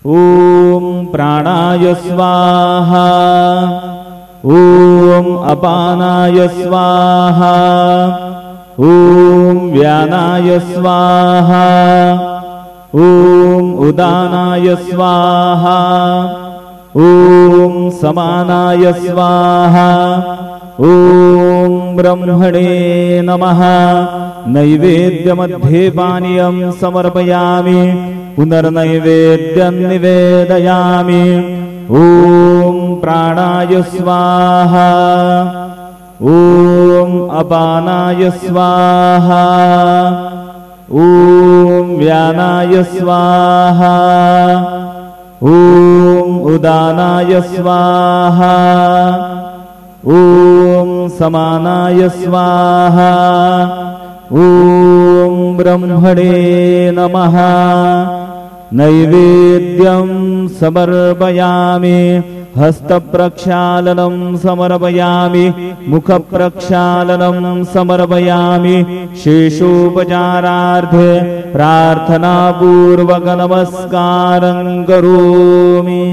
ॐ प्राणाय स्वाहा ॐ अपानाय स्वाहा ॐ व्यानाय स्वाहा ॐ उदानाय स्वाहा ॐ समानाय स्वाहा ॐ ब्रह्मणे नमः। नैवेद्यमध्ये पानीयं समर्पयामि पुनर्नैवेद्यं निवेदयामि। ॐ प्राणाय स्वाहा ॐ अपानाय स्वाहा ॐ व्यानाय स्वाहा ॐ उदानाय स्वाहा ॐ समानाय स्वाहा ॐ ब्रह्मणे नमः। नैवेद्यं समर्पयामि हस्तप्रक्षालनं समर्पयामि मुखप्रक्षालनं समर्पयामि शेषोपचारार्थे प्रार्थनापूर्वक नमस्कारं करोमि।